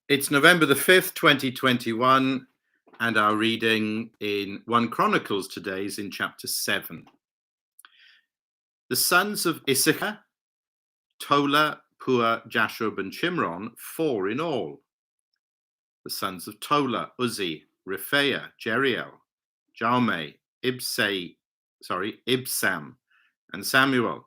It's November the 5th, 2021, and our reading in 1 Chronicles today is in chapter 7. The sons of Issachar, Tola, Pua, Jashub, and Shimron, 4 in all. The sons of Tola, Uzzi, Rephaiah, Jeriel, Jaume, Ibsam, and Samuel,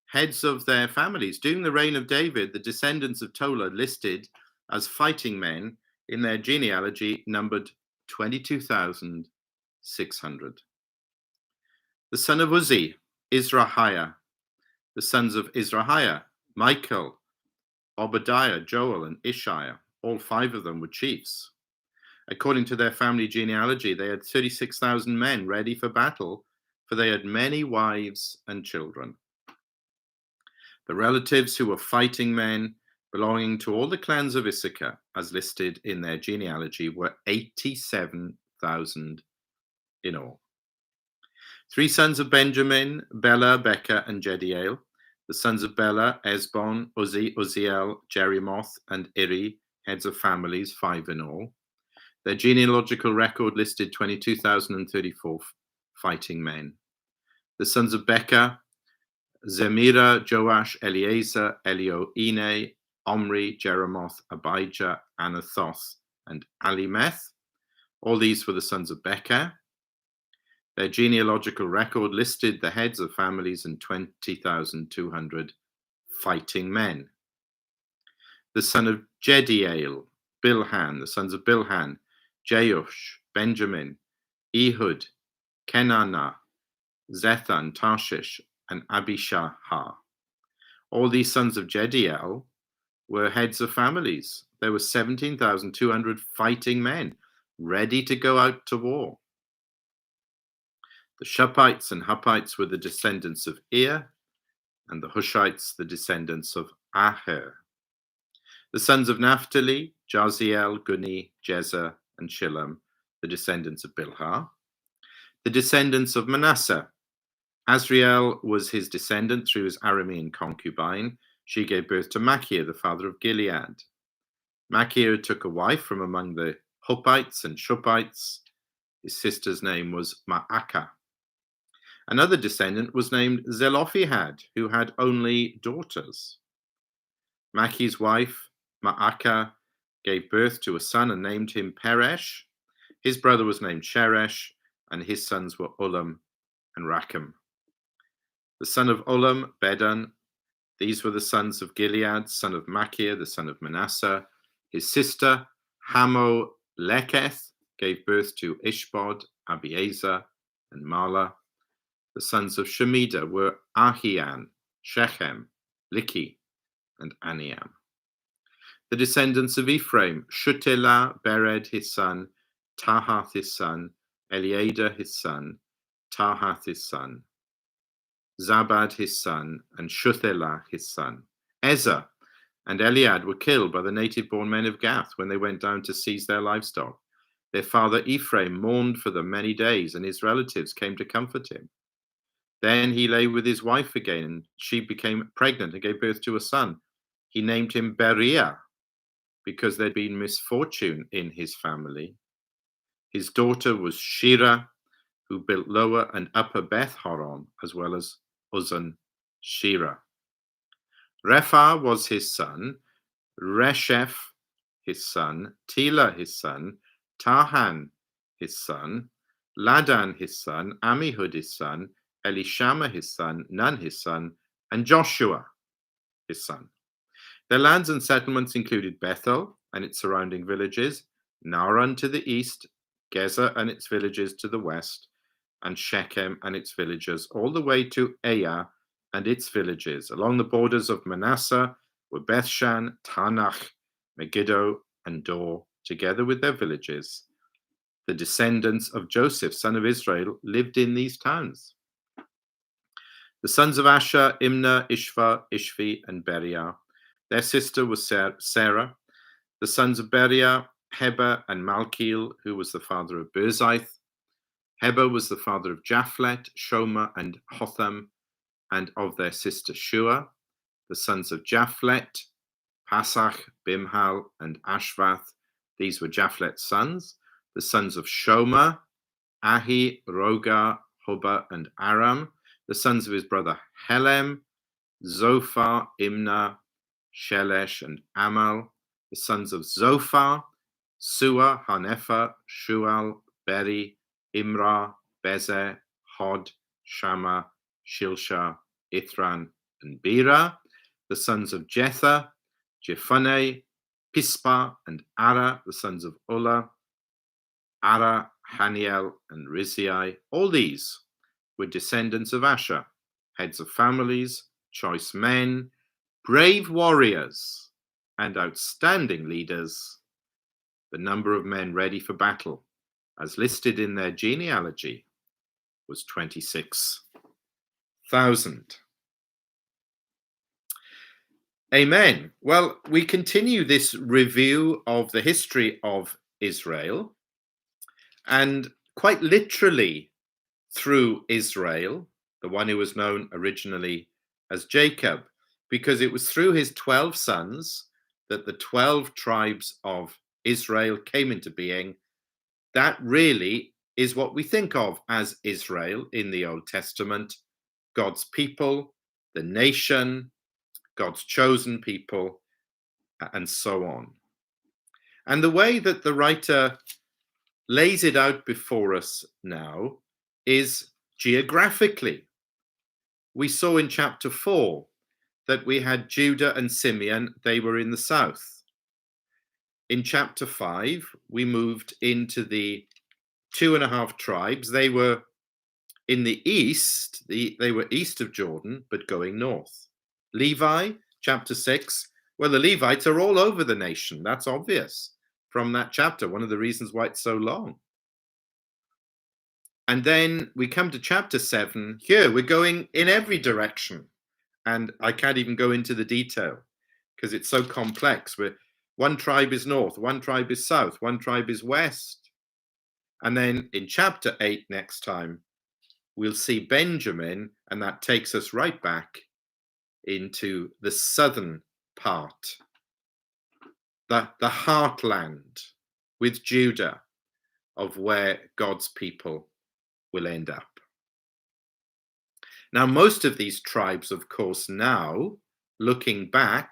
heads of their families. During the reign of David, the descendants of Tola listed as fighting men in their genealogy numbered 22,600. The son of Uzzi, Izrahiah. The sons of Izrahiah, Michael, Obadiah, Joel, and Ishiah. All 5 of them were chiefs. According to their family genealogy, they had 36,000 men ready for battle, for they had many wives and children. The relatives who were fighting men belonging to all the clans of Issachar, as listed in their genealogy, were 87,000 in all. 3 sons of Benjamin, Bela, Becca, and Jediel. The sons of Bela, Esbon, Uzzi, Uzziel, Jerimoth, and Iri, heads of families, 5 in all. Their genealogical record listed 22,034 fighting men. The sons of Becca, Zemira, Joash, Eliezer, Elioenai, Omri, Jeremoth, Abijah, Anathoth, and Alimeth. All these were the sons of Becca. Their genealogical record listed the heads of families and 20,200 fighting men. The son of Jediel, Bilhan. The sons of Bilhan, Jeush, Benjamin, Ehud, Kenana, Zethan, Tarshish, and Abishahar. All these sons of Jediel were heads of families. There were 17,200 fighting men ready to go out to war. The Shuppites and Huppites were the descendants of Ir, and the Hushites the descendants of Aher. The sons of Naphtali, Jaziel, Guni, Jezer, and Shillam, the descendants of Bilhah. The descendants of Manasseh. Azriel was his descendant through his Aramean concubine. She gave birth to Machir, the father of Gilead. Machir took a wife from among the Huppites and Shuppites. His sister's name was Ma'akah. Another descendant was named Zelophehad, who had only daughters. Machir's wife, Ma'akah, gave birth to a son and named him Peresh. His brother was named Sheresh, and his sons were Ulam and Racham. The son of Ulam, Bedan. These were the sons of Gilead, son of Machir, the son of Manasseh. His sister, Hamoleketh, gave birth to Ishbod, Abiezer, and Mala. The sons of Shemida were Ahian, Shechem, Liki, and Aniam. The descendants of Ephraim, Shutelah, Bered his son, Tahath his son, Eliada his son, Tahath his son, Zabad his son, and Shuthelah his son. Ezer and Eliad were killed by the native-born men of Gath when they went down to seize their livestock. Their father Ephraim mourned for them many days, and his relatives came to comfort him. Then he lay with his wife again, and she became pregnant and gave birth to a son. He named him Beriah, because there'd been misfortune in his family. His daughter was Shira, who built Lower and Upper Beth Horon, as well as Uzan Shira. Repha was his son, Resheph his son, Tela his son, Tahan his son, Ladan his son, Amihud his son, Elishama his son, Nun his son, and Joshua his son. Their lands and settlements included Bethel and its surrounding villages, Naaran to the east, Gezer and its villages to the west, and Shechem and its villages, all the way to Aiah and its villages. Along the borders of Manasseh were Bethshan, Tanach, Megiddo, and Dor, together with their villages. The descendants of Joseph, son of Israel, lived in these towns. The sons of Asher, Imnah, Ishva, Ishvi, and Beriah. Their sister was Sarah. The sons of Beriah, Heber and Malkiel, who was the father of Berzith. Heber was the father of Japhlet, Shomer, and Hotham, and of their sister Shua. The sons of Japhlet, Pasach, Bimhal, and Ashvath. These were Japhlet's sons. The sons of Shomer, Ahi, Roga, Hobah, and Aram. The sons of his brother Helem, Zophar, Imnah, Shelesh, and Amal. The sons of Zophar, Sua, Hanefa, Shual, Beri, Imrah, Bezer, Hod, Shammah, Shilsha, Ithran, and Bera. The sons of Jether, Jephunneh, Pispa, and Ara. The sons of Ulla, Ara, Haniel, and Rizai. All these were descendants of Asher, heads of families, choice men, brave warriors, and outstanding leaders. The number of men ready for battle, as listed in their genealogy, was 26,000. Amen. Well, we continue this review of the history of Israel, and quite literally through Israel, the one who was known originally as Jacob, because it was through his 12 sons that the 12 tribes of Israel came into being. That really is what we think of as Israel in the Old Testament, God's people, the nation, God's chosen people, and so on. And the way that the writer lays it out before us now is geographically. We saw in chapter 4 that we had Judah and Simeon, they were in the south. In chapter 5, we moved into the 2.5 tribes. They were in the east, they were east of Jordan, but going north. Levi, chapter 6, well, the Levites are all over the nation. That's obvious from that chapter, one of the reasons why it's so long. And then we come to chapter 7. Here, we're going in every direction. And I can't even go into the detail because it's so complex. One tribe is north, one tribe is south, one tribe is west. And then in chapter 8 next time, we'll see Benjamin, and that takes us right back into the southern part, the heartland with Judah of where God's people will end up. Now, most of these tribes, of course, now, looking back,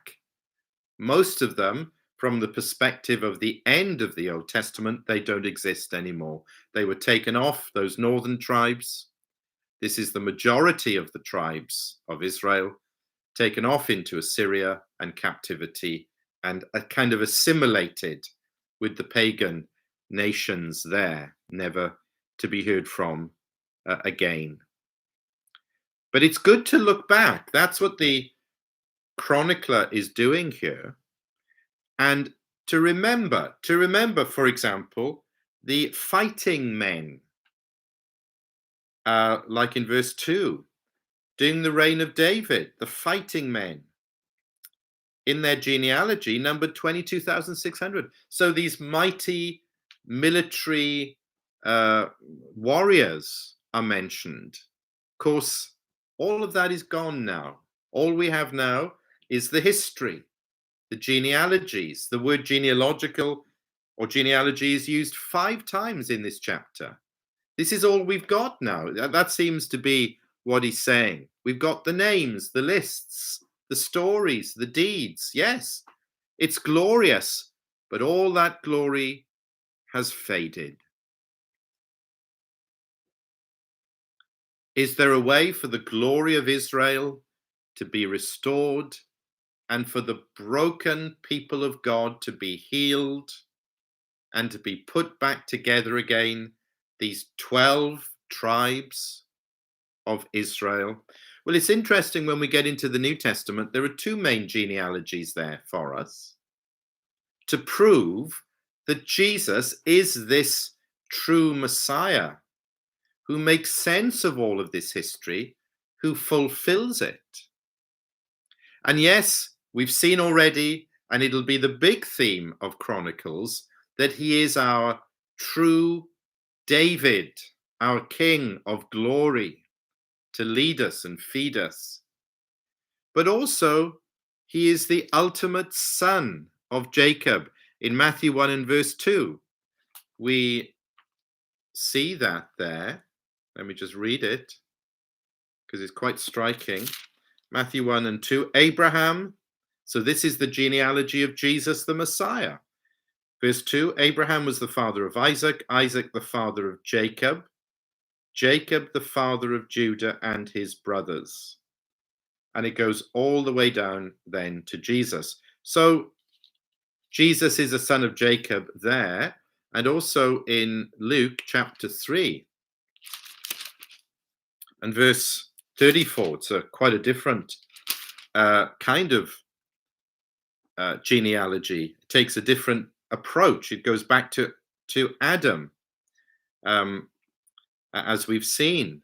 most of them, from the perspective of the end of the Old Testament, they don't exist anymore. They were taken off, those northern tribes. This is the majority of the tribes of Israel, taken off into Assyria and captivity, and kind of assimilated with the pagan nations there, never to be heard from again. But it's good to look back. That's what the chronicler is doing here. And to remember, for example, the fighting men, like in verse 2, during the reign of David, the fighting men in their genealogy numbered 22,600. So these mighty military warriors are mentioned. Of course, all of that is gone now. All we have now is the history, the genealogies. The word genealogical or genealogy is used 5 times in this chapter. This is all we've got now. That seems to be what he's saying. We've got the names, the lists, the stories, the deeds. Yes, it's glorious, but all that glory has faded. Is there a way for the glory of Israel to be restored and for the broken people of God to be healed and to be put back together again, these 12 tribes of Israel? Well, it's interesting when we get into the New Testament, there are 2 main genealogies there for us to prove that Jesus is this true Messiah who makes sense of all of this history, who fulfills it. And yes, we've seen already, and it'll be the big theme of Chronicles, that he is our true David, our King of glory, to lead us and feed us. But also, He is the ultimate son of Jacob. In Matthew 1 and verse 2, we see that there. Let me just read it because it's quite striking. Matthew 1 and 2, Abraham. So this is the genealogy of Jesus, the Messiah. Verse 2, Abraham was the father of Isaac, Isaac the father of Jacob, Jacob the father of Judah and his brothers. And it goes all the way down then to Jesus. So Jesus is a son of Jacob there, and also in Luke chapter 3 and verse 34. It's quite a different kind of genealogy. It takes a different approach. It goes back to Adam, as we've seen.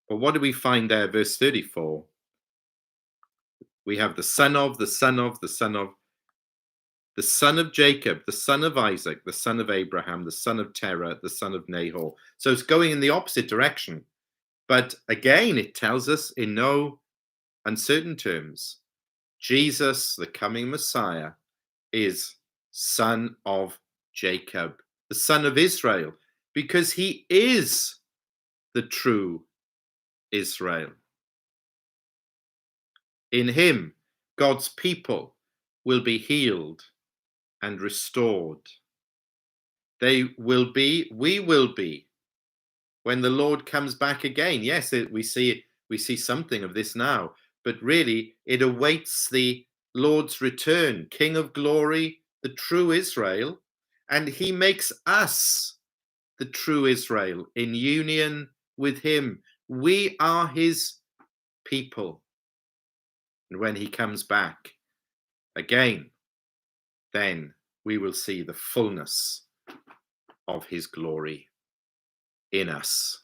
But what do we find there? Verse 34. We have the son of, the son of, the son of, the son of Jacob, the son of Isaac, the son of Abraham, the son of Terah, the son of Nahor. So it's going in the opposite direction. But again, it tells us in no uncertain terms, Jesus, the coming Messiah, is son of Jacob, the son of Israel, because he is the true Israel. In him, God's people will be healed and restored. They will be, we will be, when the Lord comes back again. Yes, we see something of this now, but really it awaits the Lord's return, King of glory, the true Israel, and he makes us the true Israel in union with him. We are his people. And when he comes back again, then we will see the fullness of his glory in us.